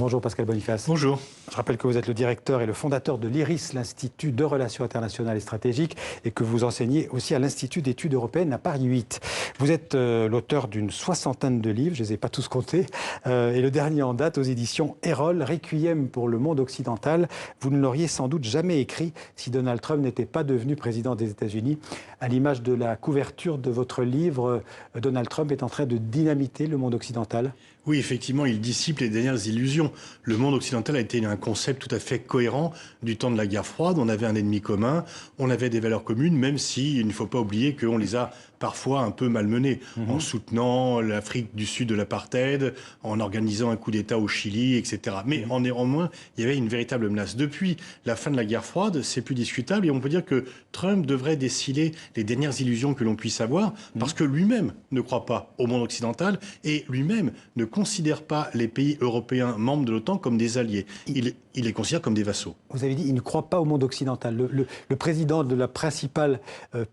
Bonjour Pascal Boniface. Bonjour. Je rappelle que vous êtes le directeur et le fondateur de l'IRIS, l'Institut de Relations internationales et stratégiques, et que vous enseignez aussi à l'Institut d'études européennes à Paris 8. Vous êtes l'auteur d'une soixantaine de livres, je ne les ai pas tous comptés, et le dernier en date aux éditions Erol, Requiem pour le monde occidental. Vous ne l'auriez sans doute jamais écrit si Donald Trump n'était pas devenu président des États-Unis. À l'image de la couverture de votre livre, Donald Trump est en train de dynamiter le monde occidental. Oui, effectivement, il dissipe les dernières illusions. Le monde occidental a été un concept tout à fait cohérent du temps de la guerre froide. On avait un ennemi commun, on avait des valeurs communes, même si il ne faut pas oublier qu'on les a parfois un peu malmenées, en soutenant l'Afrique du Sud de l'apartheid, en organisant un coup d'État au Chili, etc. Mais néanmoins, il y avait une véritable menace. Depuis la fin de la guerre froide, c'est plus discutable et on peut dire que Trump devrait déceler les dernières illusions que l'on puisse avoir, parce que lui-même ne croit pas au monde occidental et lui-même ne considère pas les pays européens membres de l'OTAN comme des alliés. Il les considère comme des vassaux. Vous avez dit qu'il ne croit pas au monde occidental. Le président de la principale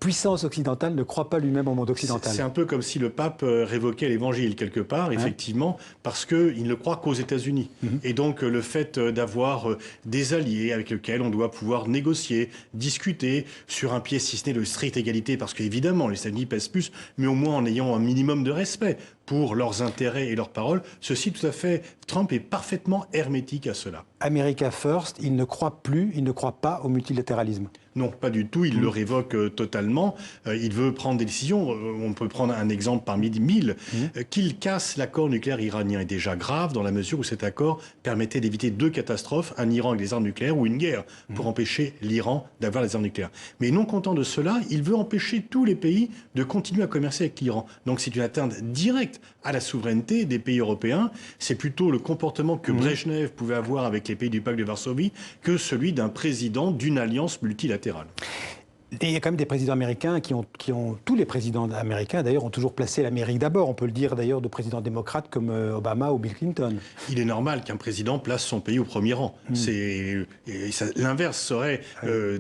puissance occidentale ne croit pas lui-même au monde occidental. C'est un peu comme si le pape révoquait l'évangile quelque part, effectivement, parce qu'il ne croit qu'aux États-Unis. Et donc le fait d'avoir des alliés avec lesquels on doit pouvoir négocier, discuter sur un pied, si ce n'est de stricte égalité, parce qu'évidemment les États-Unis pèsent plus, mais au moins en ayant un minimum de respect pour leurs intérêts et leurs paroles, ceci tout à fait, Trump est parfaitement hermétique à cela. America First, il ne croit pas au multilatéralisme. Non, pas du tout, il le révoque totalement. Il veut prendre des décisions, on peut prendre un exemple parmi 1000, qu'il casse l'accord nucléaire iranien est déjà grave dans la mesure où cet accord permettait d'éviter 2 catastrophes, un Iran avec des armes nucléaires ou une guerre pour empêcher l'Iran d'avoir les armes nucléaires. Mais non content de cela, il veut empêcher tous les pays de continuer à commercer avec l'Iran. Donc c'est une atteinte directe à la souveraineté des pays européens. C'est plutôt le comportement que Brejnev pouvait avoir avec les pays du pacte de Varsovie que celui d'un président d'une alliance multilatérale. Et il y a quand même des présidents américains tous les présidents américains d'ailleurs ont toujours placé l'Amérique d'abord. On peut le dire d'ailleurs de présidents démocrates comme Obama ou Bill Clinton. Il est normal qu'un président place son pays au premier rang. L'inverse serait,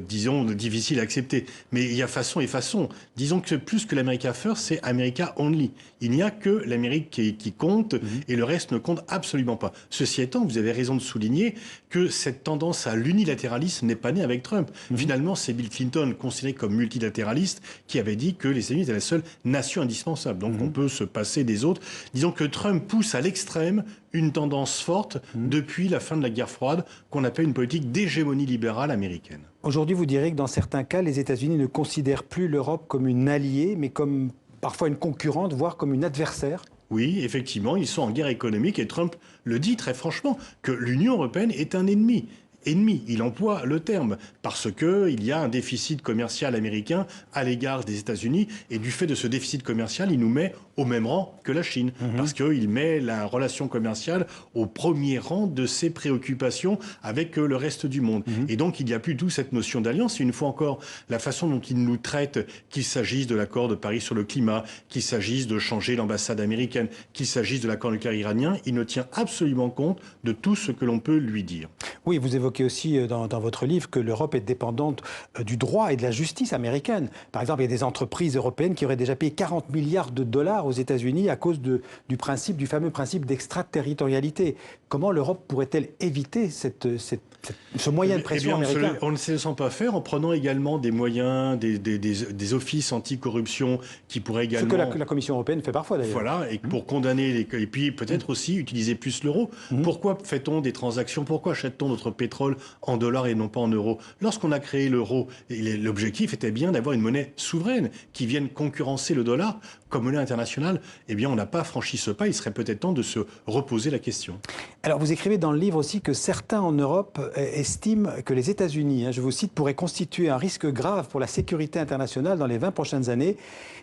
disons, difficile à accepter. Mais il y a façon et façon. Disons que plus que l'America First, c'est America Only. Il n'y a que l'Amérique qui compte et le reste ne compte absolument pas. Ceci étant, vous avez raison de souligner que cette tendance à l'unilatéralisme n'est pas née avec Trump. Finalement, c'est Bill Clinton, considéré comme multilatéraliste, qui avait dit que les États-Unis étaient la seule nation indispensable. Donc on peut se passer des autres. Disons que Trump pousse à l'extrême une tendance forte depuis la fin de la guerre froide qu'on appelle une politique d'hégémonie libérale américaine. Aujourd'hui, vous direz que dans certains cas, les États-Unis ne considèrent plus l'Europe comme une alliée, mais comme parfois une concurrente, voire comme une adversaire. Oui, effectivement, ils sont en guerre économique et Trump le dit très franchement, que l'Union européenne est un ennemi. Il emploie le terme, parce qu'il y a un déficit commercial américain à l'égard des États-Unis, et du fait de ce déficit commercial, il nous met au même rang que la Chine, parce qu'il met la relation commerciale au premier rang de ses préoccupations avec le reste du monde. Et donc, il n'y a plus tout cette notion d'alliance, et une fois encore, la façon dont il nous traite, qu'il s'agisse de l'accord de Paris sur le climat, qu'il s'agisse de changer l'ambassade américaine, qu'il s'agisse de l'accord nucléaire iranien, il ne tient absolument compte de tout ce que l'on peut lui dire. Oui, vous évoquez aussi dans votre livre que l'Europe est dépendante du droit et de la justice américaine. Par exemple, il y a des entreprises européennes qui auraient déjà payé 40 milliards de dollars aux États-Unis à cause du fameux principe d'extraterritorialité. Comment l'Europe pourrait-elle éviter ce moyen de pression américain? On ne se laisse pas faire en prenant également des moyens, des offices anticorruption qui pourraient également... Ce que la Commission européenne fait parfois d'ailleurs. Voilà, et pour condamner et puis peut-être aussi utiliser plus l'euro. Pourquoi fait-on des transactions? Pourquoi achète-t-on notre pétrole en dollars et non pas en euros? Lorsqu'on a créé l'euro, l'objectif était bien d'avoir une monnaie souveraine qui vienne concurrencer le dollar comme monnaie internationale. Eh bien, on n'a pas franchi ce pas. Il serait peut-être temps de se reposer la question. Alors, vous écrivez dans le livre aussi que certains en Europe estiment que les États-Unis, je vous cite, pourraient constituer un risque grave pour la sécurité internationale dans les 20 prochaines années,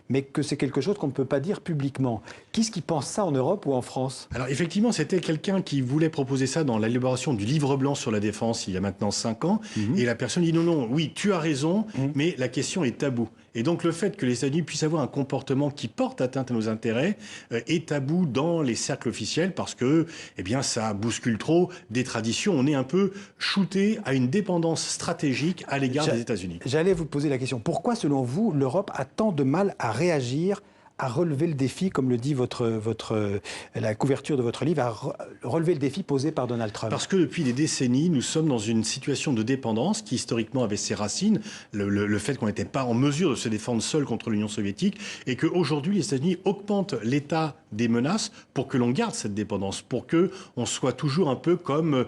mais que c'est quelque chose qu'on ne peut pas dire publiquement. Qui est-ce qui pense ça en Europe ou en France? Alors effectivement, c'était quelqu'un qui voulait proposer ça dans l'élaboration du livre blanc sur la défense il y a maintenant 5 ans. Et la personne dit non, oui, tu as raison, mais la question est taboue. Et donc le fait que les États-Unis puissent avoir un comportement qui porte atteinte à nos intérêts est tabou dans les cercles officiels parce que ça bouscule trop des traditions. On est un peu shooté à une dépendance stratégique à l'égard des États-Unis. J'allais vous poser la question. Pourquoi, selon vous, l'Europe a tant de mal à réagir à relever le défi, comme le dit la couverture de votre livre, à relever le défi posé par Donald Trump? Parce que depuis des décennies, nous sommes dans une situation de dépendance qui historiquement avait ses racines, le fait qu'on n'était pas en mesure de se défendre seul contre l'Union soviétique, et qu'aujourd'hui les États-Unis augmentent l'état des menaces pour que l'on garde cette dépendance, pour que on soit toujours un peu comme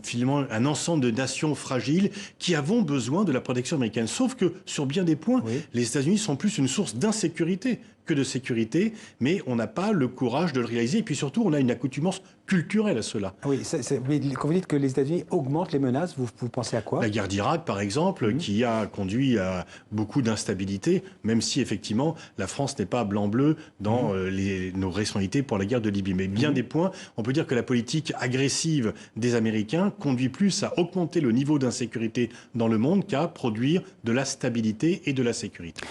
finalement un ensemble de nations fragiles qui avons besoin de la protection américaine. Sauf que sur bien des points, Oui. les États-Unis sont plus une source d'insécurité que de sécurité, mais on n'a pas le courage de le réaliser. Et puis surtout, on a une accoutumance culturelle à cela. Oui, mais quand vous dites que les États-Unis augmentent les menaces, vous pensez à quoi? La guerre d'Irak, par exemple, qui a conduit à beaucoup d'instabilité, même si effectivement la France n'est pas blanc-bleu dans nos responsabilités pour la guerre de Libye. Mais bien des points, on peut dire que la politique agressive des Américains conduit plus à augmenter le niveau d'insécurité dans le monde qu'à produire de la stabilité et de la sécurité.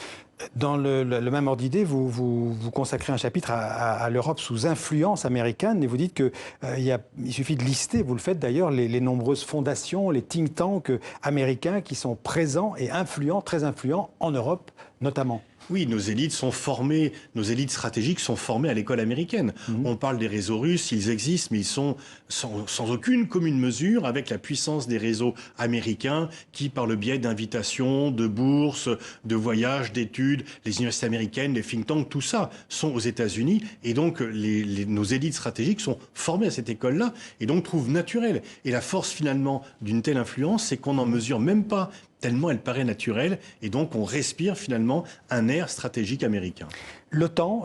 Dans le même ordre d'idée, vous consacrez un chapitre à l'Europe sous influence américaine et vous dites qu'il suffit de lister, vous le faites d'ailleurs, les nombreuses fondations, les think tanks américains qui sont présents et influents, très influents en Europe notamment. Oui, nos élites sont formées, nos élites stratégiques sont formées à l'école américaine. On parle des réseaux russes, ils existent, mais ils sont sans aucune commune mesure avec la puissance des réseaux américains qui, par le biais d'invitations, de bourses, de voyages, d'études, les universités américaines, les think tanks, tout ça sont aux États-Unis. Et donc, nos élites stratégiques sont formées à cette école-là et donc trouvent naturel. Et la force finalement d'une telle influence, c'est qu'on n'en mesure même pas tellement elle paraît naturelle, et donc on respire finalement un air stratégique américain. L'OTAN,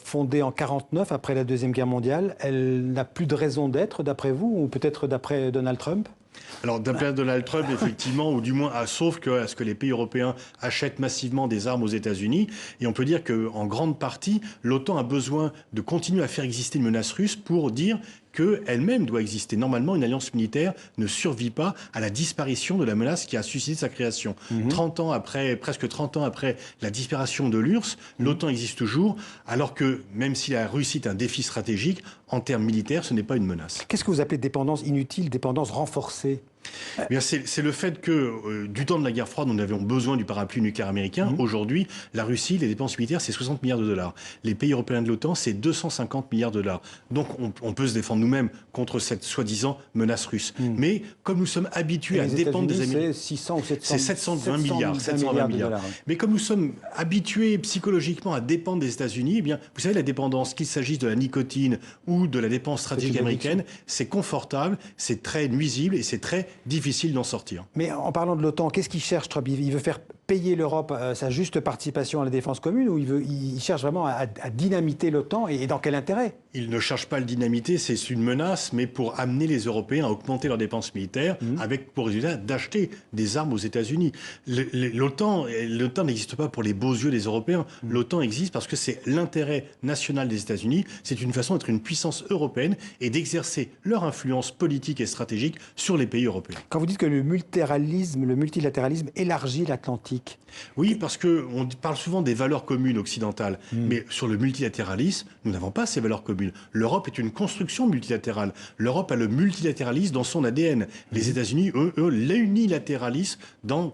fondée en 1949 après la Deuxième Guerre mondiale, elle n'a plus de raison d'être d'après vous, ou peut-être d'après Donald Trump? Alors, d'après Donald Trump, effectivement, ou du moins, sauf à ce que les pays européens achètent massivement des armes aux États-Unis. Et on peut dire qu'en grande partie, l'OTAN a besoin de continuer à faire exister une menace russe pour dire qu'elle-même doit exister. Normalement, une alliance militaire ne survit pas à la disparition de la menace qui a suscité sa création. 30 ans après, presque 30 ans après la disparition de l'URSS, l'OTAN existe toujours, alors que même si la Russie est un défi stratégique, en termes militaires, ce n'est pas une menace. Qu'est-ce que vous appelez dépendance inutile, dépendance renforcée? C'est le fait que du temps de la guerre froide, nous avions besoin du parapluie nucléaire américain. Aujourd'hui, la Russie, les dépenses militaires, c'est 60 milliards de dollars. Les pays européens de l'OTAN, c'est 250 milliards de dollars. Donc on peut se défendre nous-mêmes contre cette soi-disant menace russe. Mais comme nous sommes habitués à dépendre des Américains... C'est 600 ou 700... C'est 720 milliards. 720 milliards. Dollars, oui. Mais comme nous sommes habitués psychologiquement à dépendre des États-Unis, eh bien, vous savez, la dépendance, qu'il s'agisse de la nicotine ou de la dépense stratégique américaine, c'est confortable, c'est très nuisible et c'est très difficile d'en sortir. Mais en parlant de l'OTAN, qu'est-ce qu'il cherche, Trump? Il veut faire payer l'Europe sa juste participation à la défense commune, ou il cherche vraiment à dynamiter l'OTAN, et dans quel intérêt? Il ne cherche pas à le dynamiter, c'est une menace, mais pour amener les Européens à augmenter leurs dépenses militaires, avec pour résultat d'acheter des armes aux États-Unis. L'OTAN n'existe pas pour les beaux yeux des Européens. L'OTAN existe parce que c'est l'intérêt national des États-Unis. C'est une façon d'être une puissance européenne et d'exercer leur influence politique et stratégique sur les pays européens. Quand vous dites que le multilatéralisme élargit l'Atlantique. Oui, parce qu'on parle souvent des valeurs communes occidentales, mais sur le multilatéralisme, nous n'avons pas ces valeurs communes. L'Europe est une construction multilatérale. L'Europe a le multilatéralisme dans son ADN. Les États-Unis, eux, l'unilatéralisme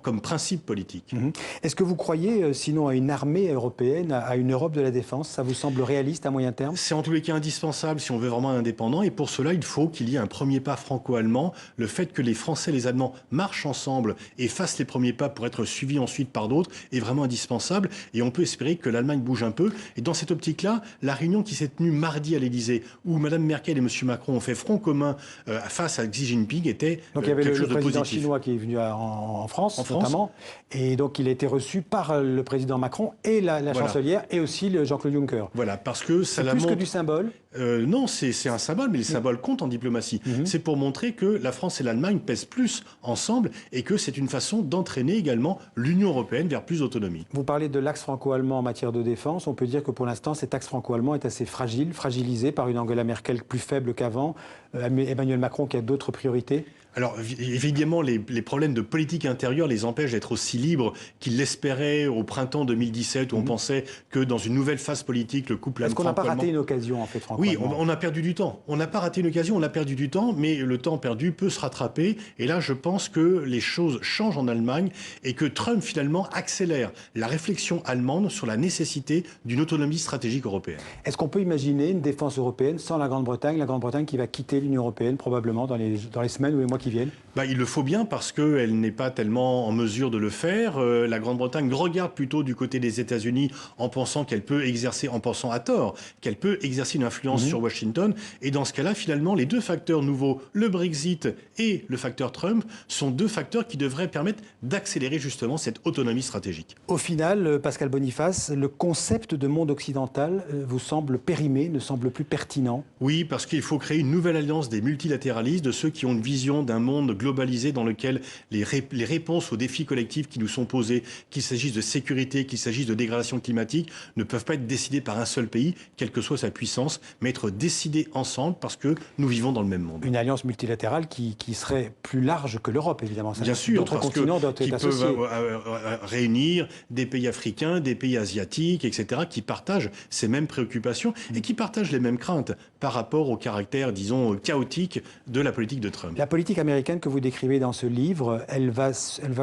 comme principe politique. Est-ce que vous croyez, sinon, à une armée européenne, à une Europe de la défense? Ça vous semble réaliste à moyen terme? C'est en tous les cas indispensable si on veut vraiment un indépendant. Et pour cela, il faut qu'il y ait un premier pas franco-allemand. Le fait que les Français et les Allemands marchent ensemble et fassent les premiers pas pour être suivis ensuite par d'autres est vraiment indispensable. Et on peut espérer que l'Allemagne bouge un peu. Et dans cette optique-là, la réunion qui s'est tenue mardi à l'Élysée, où Mme Merkel et M. Macron ont fait front commun face à Xi Jinping, était donc il y avait quelque le chose de président positif. chinois qui est venu en France, notamment. Et donc il a été reçu par le président Macron et la chancelière, et aussi Jean-Claude Juncker. Voilà, parce que ça la plus montre... que du symbole. Non, c'est un symbole, mais les symboles comptent en diplomatie. C'est pour montrer que la France et l'Allemagne pèsent plus ensemble et que c'est une façon d'entraîner également l'Union européenne vers plus d'autonomie. Vous parlez de l'axe franco-allemand en matière de défense. On peut dire que pour l'instant, cet axe franco-allemand est assez fragilisé par une Angela Merkel plus faible qu'avant, Emmanuel Macron qui a d'autres priorités. Alors, évidemment, les problèmes de politique intérieure les empêchent d'être aussi libres qu'ils l'espéraient au printemps 2017, où on pensait que dans une nouvelle phase politique, le couple Est-ce qu'on n'a pas raté une occasion, en fait, franco-allemand? Oui, on a perdu du temps. On n'a pas raté une occasion, on a perdu du temps, mais le temps perdu peut se rattraper. Et là, je pense que les choses changent en Allemagne et que Trump, finalement accélère la réflexion allemande sur la nécessité d'une autonomie stratégique européenne. Est-ce qu'on peut imaginer une défense européenne sans la Grande-Bretagne qui va quitter l'Union européenne probablement dans les semaines ou les mois qui viennent? Il le faut bien parce qu'elle n'est pas tellement en mesure de le faire. La Grande-Bretagne regarde plutôt du côté des États-Unis en pensant qu'elle peut exercer, en pensant à tort, qu'elle peut exercer une influence sur Washington. Et dans ce cas-là, finalement, les deux facteurs nouveaux, le Brexit et le facteur Trump, sont deux facteurs qui devraient permettre d'accélérer justement cette autonomie stratégique. Au final, Pascal Boniface, le concept de monde occidental vous semble périmé, ne semble plus pertinent? Oui, parce qu'il faut créer une nouvelle alliance des multilatéralistes, de ceux qui ont une vision d'un monde globalisé dans lequel les réponses aux défis collectifs qui nous sont posés, qu'il s'agisse de sécurité, qu'il s'agisse de dégradation climatique, ne peuvent pas être décidées par un seul pays, quelle que soit sa puissance, mais être décidées ensemble parce que nous vivons dans le même monde. Une alliance multilatérale qui serait plus large que l'Europe, évidemment. Bien sûr, d'autres continents doivent être associés. Peuvent réunir des pays africains, des pays asiatiques, etc., qui partagent ces mêmes préoccupations et qui partagent les mêmes craintes par rapport au caractère, disons, chaotique de la politique de Trump. La politique américaine que vous décrivez dans ce livre, elle va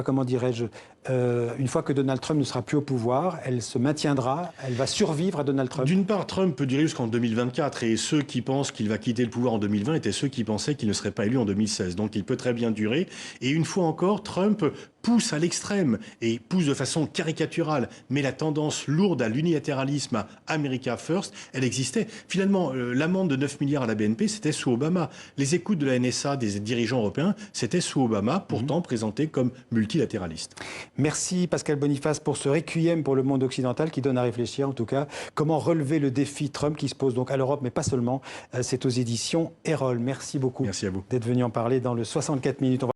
comment dirais-je, une fois que Donald Trump ne sera plus au pouvoir, elle se maintiendra, elle va survivre à Donald Trump? D'une part, Trump peut durer jusqu'en 2024 et ceux qui pensent qu'il va quitter le pouvoir en 2020 étaient ceux qui pensaient qu'il ne serait pas élu en 2016. Donc il peut très bien durer. Et une fois encore, Trump pousse à l'extrême et pousse de façon caricaturale, mais la tendance lourde à l'unilatéralisme, à America First, elle existait. Finalement, l'amende de 9 milliards à la BNP, c'était sous Obama. Les écoutes de la NSA des dirigeants européens, c'était sous Obama, pourtant présentés comme multilatéralistes. Merci Pascal Boniface pour ce requiem pour le monde occidental qui donne à réfléchir en tout cas comment relever le défi Trump qui se pose donc à l'Europe mais pas seulement. C'est aux éditions Erol. Merci beaucoup. Merci à vous D'être venu en parler dans le 64 minutes.